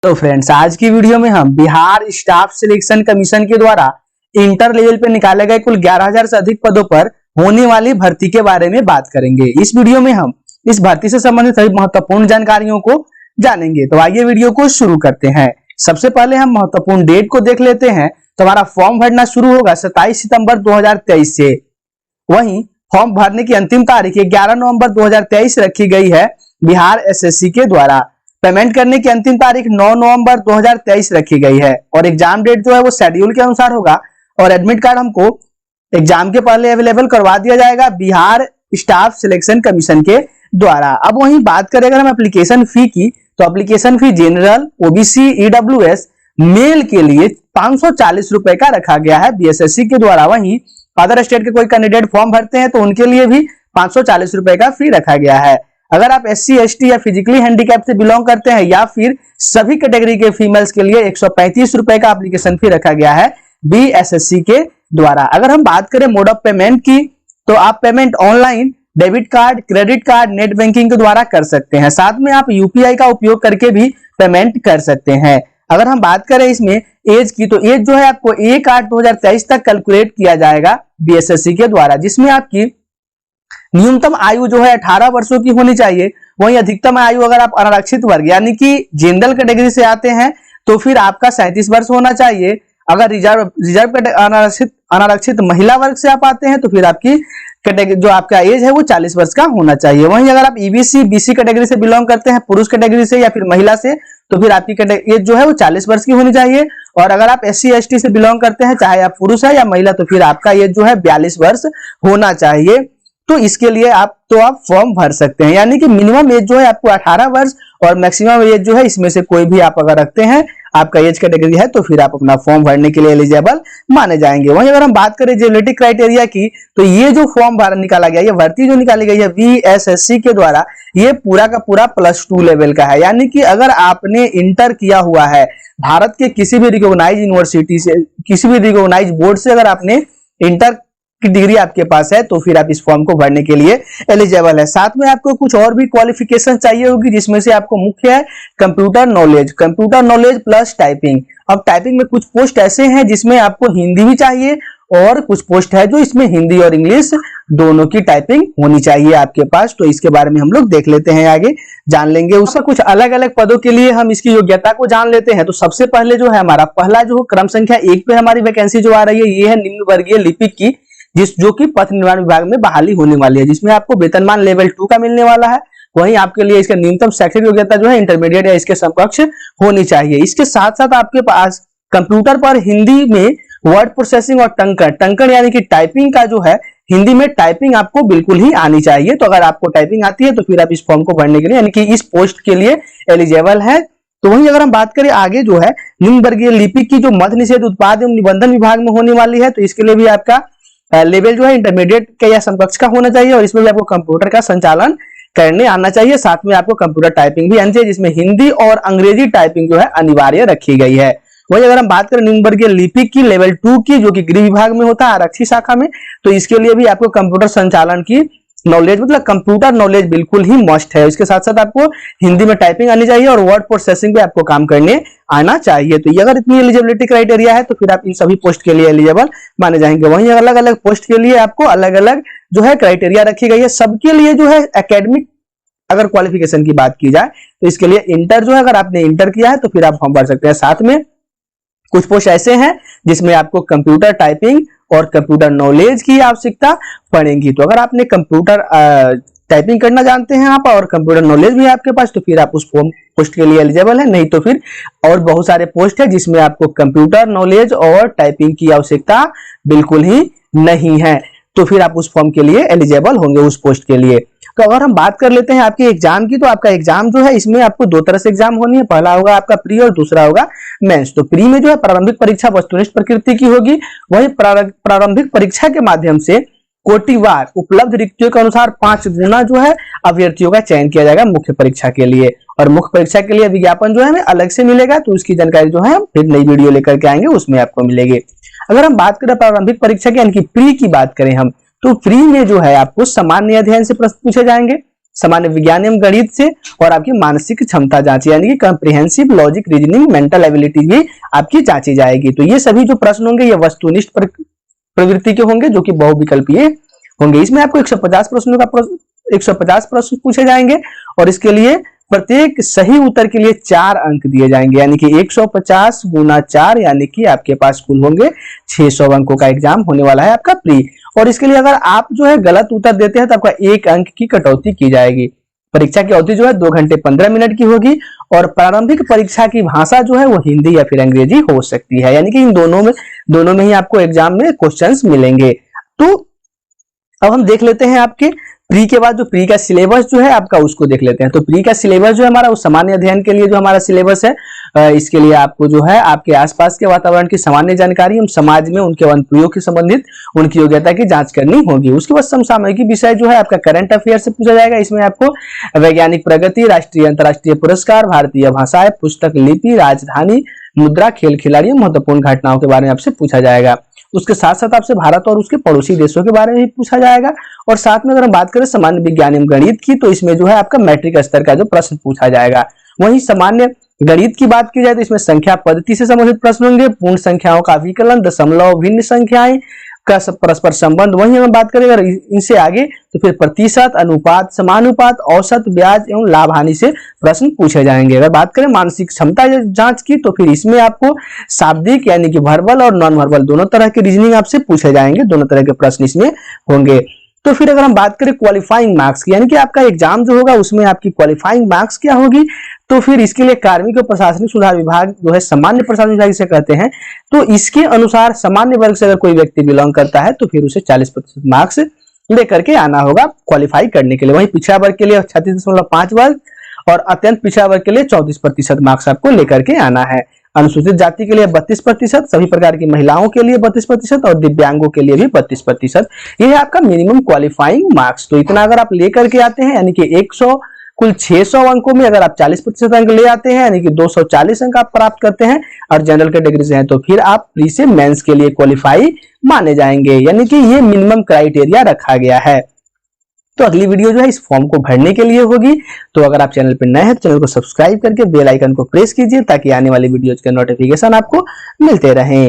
तो फ्रेंड्स, आज की वीडियो में हम बिहार स्टाफ सिलेक्शन कमीशन के द्वारा इंटर लेवल पे निकाले गए कुल 11,000 से अधिक पदों पर होने वाली भर्ती के बारे में बात करेंगे। इस वीडियो में हम इस भर्ती से संबंधित सभी महत्वपूर्ण जानकारियों को जानेंगे। तो आइए वीडियो को शुरू करते हैं। सबसे पहले हम महत्वपूर्ण डेट को देख लेते हैं। तो हमारा फॉर्म भरना शुरू होगा 27 सितंबर 2023 से। वहीं फॉर्म भरने की अंतिम तारीख 11 नवंबर 2023 रखी गई है बिहार एसएससी के द्वारा। पेमेंट करने की अंतिम तारीख 9 नवंबर 2023 रखी गई है और एग्जाम डेट जो है वो शेड्यूल के अनुसार होगा और एडमिट कार्ड हमको एग्जाम के पहले अवेलेबल करवा दिया जाएगा बिहार स्टाफ सिलेक्शन कमीशन के द्वारा। अब वहीं बात करें अगर हम एप्लीकेशन फी की, तो application fee general, OBC, EWS male के लिए 540 रुपए का रखा गया है बीएसएससी के द्वारा। वहीं अदर स्टेट के कोई कैंडिडेट फॉर्म भरते हैं तो उनके लिए भी 540 रुपए का फी रखा गया है। अगर आप एससी, एसटी या फिजिकली हैंडीकैप से बिलोंग करते हैं या फिर सभी कैटेगरी के फीमेल्स के लिए 135 रुपए का एप्लीकेशन फी रखा गया है बीएसएससी के द्वारा। अगर हम बात करें मोड ऑफ पेमेंट की, तो आप payment online, debit card, credit card, net banking के द्वारा कर सकते हैं। साथ में आप यूपीआई का उपयोग करके भी पेमेंट कर सकते हैं। अगर हम बात करें इसमें एज की, तो एज जो है आपको 1/8/2023 तक कैलकुलेट किया जाएगा बीएसएससी के द्वारा, जिसमें आपकी न्यूनतम आयु जो है 18 वर्षों की होनी चाहिए। वहीं अधिकतम आयु अगर आप अनारक्षित वर्ग यानी कि जनरल कैटेगरी से आते हैं तो फिर आपका 37 वर्ष होना चाहिए। अगर रिजर्व अनारक्षित महिला वर्ग से आप आते हैं तो फिर आपकी कैटेगरी जो आपका एज है वो 40 वर्ष का होना चाहिए। वहीं अगर आप ईबीसी, बीसी कैटेगरी से बिलोंग करते हैं, पुरुष कैटेगरी से या फिर महिला से, तो फिर आपकी एज जो है वो 40 वर्ष की होनी चाहिए। और अगर आप एससी, एसटी से बिलोंग करते हैं, चाहे आप पुरुष है या महिला, तो फिर आपका एज जो है 42 वर्ष होना चाहिए। तो इसके लिए आप फॉर्म भर सकते हैं, यानी कि मिनिमम एज जो है आपको 18 वर्ष और मैक्सिमम एज जो है इसमें से कोई भी आप अगर रखते हैं, आपका एज कैटेगरी है, तो फिर आप अपना फॉर्म भरने के लिए एलिजिबल माने जाएंगे। वहीं अगर हम बात करें एलिजिबिलिटी क्राइटेरिया की, तो ये जो फॉर्म निकाला गया, ये भर्ती जो निकाली गई है बीएसएससी के द्वारा, ये पूरा का पूरा +2 लेवल का है। यानी कि अगर आपने इंटर किया हुआ है भारत के किसी भी रिकॉग्नाइज यूनिवर्सिटी से, किसी भी रिकॉग्नाइज बोर्ड से, अगर आपने इंटर की डिग्री आपके पास है, तो फिर आप इस फॉर्म को भरने के लिए एलिजिबल है। साथ में आपको कुछ और भी क्वालिफिकेशन चाहिए होगी, जिसमें से आपको मुख्य है कंप्यूटर नॉलेज प्लस टाइपिंग। अब टाइपिंग में कुछ पोस्ट ऐसे हैं जिसमें आपको हिंदी भी चाहिए और कुछ पोस्ट है जो इसमें हिंदी और इंग्लिश दोनों की टाइपिंग होनी चाहिए आपके पास। तो इसके बारे में हम लोग देख लेते हैं, आगे जान लेंगे। उसका कुछ अलग अलग पदों के लिए हम इसकी योग्यता को जान लेते हैं। तो सबसे पहले जो है हमारा पहला जो क्रम संख्या 1 पे हमारी वैकेंसी जो आ रही है, ये है निम्न वर्गीय लिपिक की, जो कि पथ निर्माण विभाग में बहाली होने वाली है, जिसमें आपको वेतनमान लेवल 2 का मिलने वाला है। वहीं आपके लिए इसका न्यूनतम शैक्षिक योग्यता जो है इंटरमीडिएट या इसके समकक्ष होनी चाहिए। इसके साथ साथ आपके पास कंप्यूटर पर हिंदी में वर्ड प्रोसेसिंग और टंकण यानी कि टाइपिंग का जो है, हिंदी में टाइपिंग आपको बिल्कुल ही आनी चाहिए। तो अगर आपको टाइपिंग आती है तो फिर आप इस फॉर्म को भरने के लिए, यानी कि इस पोस्ट के लिए एलिजिबल है। तो वहीं अगर हम बात करें आगे जो है निम्न वर्गीय लिपिक की, जो मद्य निषेध उत्पाद एवं निबंधन विभाग में होने वाली है, तो इसके लिए भी आपका लेवल जो है इंटरमीडिएट के या समकक्ष का होना चाहिए और इसमें भी आपको कंप्यूटर का संचालन करने आना चाहिए। साथ में आपको कंप्यूटर टाइपिंग भी आनी चाहिए, जिसमें हिंदी और अंग्रेजी टाइपिंग जो है अनिवार्य रखी गई है। वही अगर हम बात करें निम्न वर्गीय लिपिक की लेवल 2 की, जो कि गृह विभाग में होता है आरक्षी शाखा में, तो इसके लिए भी आपको कंप्यूटर संचालन की नॉलेज, मतलब कंप्यूटर नॉलेज बिल्कुल ही मस्ट है। इसके साथ साथ आपको हिंदी में टाइपिंग आनी चाहिए और वर्ड प्रोसेसिंग पे आपको काम करने आना चाहिए। तो ये अगर इतनी एलिजिबिलिटी क्राइटेरिया है तो फिर आप इन सभी पोस्ट के लिए एलिजिबल माने जाएंगे। वहीं अलग अलग पोस्ट के लिए आपको अलग अलग जो है क्राइटेरिया रखी गई है। सबके लिए जो है एकेडमिक अगर क्वालिफिकेशन की बात की जाए तो इसके लिए इंटर जो है, अगर आपने इंटर किया है तो फिर आप फॉर्म भर सकते हैं। साथ में कुछ पोस्ट ऐसे हैं जिसमें आपको कंप्यूटर टाइपिंग और कंप्यूटर नॉलेज की आवश्यकता पड़ेगी। तो अगर आपने कंप्यूटर टाइपिंग करना जानते हैं आप और कंप्यूटर नॉलेज भी है आपके पास, तो फिर आप उस पोस्ट के लिए एलिजिबल है। नहीं तो फिर और बहुत सारे पोस्ट है जिसमें आपको कंप्यूटर नॉलेज और टाइपिंग की आवश्यकता बिल्कुल ही नहीं है, तो फिर आप उस फॉर्म के लिए एलिजिबल होंगे उस पोस्ट के लिए। तो अगर हम बात कर लेते हैं आपके एग्जाम की, तो आपका एग्जाम जो है इसमें आपको 2 तरह से एग्जाम होनी है। पहला होगा आपका प्री और दूसरा होगा मेंस। तो प्री में जो है प्रारंभिक परीक्षा वस्तुनिष्ठ प्रकृति की होगी। वही प्रारंभिक परीक्षा के माध्यम से कोटिवार उपलब्ध रिक्तियों के अनुसार 5 गुना जो है अभ्यर्थियों का चयन किया जाएगा मुख्य परीक्षा के लिए। और मुख्य परीक्षा के लिए विज्ञापन जो है हमें अलग से मिलेगा, तो उसकी जानकारी जो है हम फिर नई वीडियो लेकर के आएंगे, उसमें आपको मिलेगी। अगर हम बात करें प्रारंभिक परीक्षा की यानी कि प्री की बात करें हम, तो प्री में जो है आपको सामान्य अध्ययन से प्रश्न पूछे जाएंगे। सामान्य विज्ञान एवं गणित से, और आपकी मानसिक क्षमता जांची यानी कि comprehensive logic reasoning mental ability भी आपकी जांची जाएगी। तो ये सभी जो प्रश्न होंगे ये वस्तुनिष्ठ प्रवृत्ति के होंगे जो कि बहुविकल्पीय होंगे। इसमें आपको 150 प्रश्न पूछे जाएंगे और इसके लिए प्रत्येक सही उत्तर के लिए 4 अंक दिए जाएंगे, यानी कि 150 गुना 4 यानी कि आपके पास कुल होंगे 600 अंकों का एग्जाम होने वाला है आपका प्री। और इसके लिए अगर आप जो है गलत उत्तर देते हैं तो आपका 1 अंक की कटौती की जाएगी। परीक्षा की अवधि जो है 2 घंटे 15 मिनट की होगी और प्रारंभिक परीक्षा की भाषा जो है वो हिंदी या फिर अंग्रेजी हो सकती है, यानी कि इन दोनों में ही आपको एग्जाम में क्वेश्चंस मिलेंगे। तो अब हम देख लेते हैं आपके प्री के बाद जो प्री का सिलेबस जो है आपका उसको देख लेते हैं। तो प्री का सिलेबस जो है हमारा उस सामान्य अध्ययन के लिए जो हमारा सिलेबस है, इसके लिए आपको जो है आपके आसपास के वातावरण की सामान्य जानकारी एवं समाज में उनके अनुप्रयोग के संबंधित उनकी योग्यता की जांच करनी होगी। उसके बाद समसामयिक विषय जो है आपका करंट अफेयर से पूछा जाएगा। इसमें आपको वैज्ञानिक प्रगति, राष्ट्रीय अंतर्राष्ट्रीय पुरस्कार, भारतीय भाषाएं, पुस्तक लिपि, राजधानी, मुद्रा, खेल खिलाड़ी, महत्वपूर्ण घटनाओं के बारे में आपसे पूछा जाएगा। उसके साथ साथ आपसे भारत और उसके पड़ोसी देशों के बारे में भी पूछा जाएगा। और साथ में अगर हम बात करें सामान्य विज्ञान एवं गणित की, तो इसमें जो है आपका मैट्रिक स्तर का जो प्रश्न पूछा जाएगा। वहीं सामान्य गणित की बात की जाए तो इसमें संख्या पद्धति से संबंधित प्रश्न होंगे, पूर्ण संख्याओं का विकलन, दशमलव, भिन्न संख्याएं का परस्पर संबंध। वहीं हम बात करें अगर इनसे आगे तो फिर प्रतिशत, अनुपात, समानुपात, औसत, ब्याज एवं लाभ हानि से प्रश्न पूछे जाएंगे। अगर बात करें मानसिक क्षमता जांच की तो फिर इसमें आपको शाब्दिक यानी कि वर्बल और नॉन वर्बल दोनों तरह के रीजनिंग आपसे पूछे जाएंगे, दोनों तरह के प्रश्न इसमें होंगे। तो फिर अगर हम बात करें क्वालिफाइंग मार्क्स की, यानी कि आपका एग्जाम जो होगा उसमें आपकी क्वालिफाइंग मार्क्स क्या होगी, तो फिर इसके लिए कार्मिक और प्रशासनिक सुधार विभाग जो है सामान्य प्रशासनिक विभाग से कहते हैं, तो इसके अनुसार सामान्य वर्ग से अगर कोई व्यक्ति बिलोंग करता है तो फिर उसे 40% मार्क्स लेकर के आना होगा क्वालिफाई करने के लिए। वहीं पिछड़ा वर्ग के लिए 36.5 वर्ग और अत्यंत पिछड़ा वर्ग के लिए 34% मार्क्स आपको लेकर के आना है। अनुसूचित जाति के लिए 32%, सभी प्रकार की महिलाओं के लिए 32% और दिव्यांगों के लिए भी 32%। यह है आपका मिनिमम क्वालिफाइंग मार्क्स। तो इतना अगर आप लेकर के आते हैं यानी कि 100 कुल 600 अंकों में अगर आप 40% अंक ले आते हैं यानी कि 240 अंक आप प्राप्त करते हैं और जनरल कैटेगरी से हैं तो फिर आप प्री से मेंस के लिए क्वालिफाई माने जाएंगे, यानी कि ये मिनिमम क्राइटेरिया रखा गया है। तो अगली वीडियो जो है इस फॉर्म को भरने के लिए होगी। तो अगर आप चैनल पर नए हैं तो चैनल को सब्सक्राइब करके बेल आइकन को प्रेस कीजिए ताकि आने वाली वीडियोज के नोटिफिकेशन आपको मिलते रहें।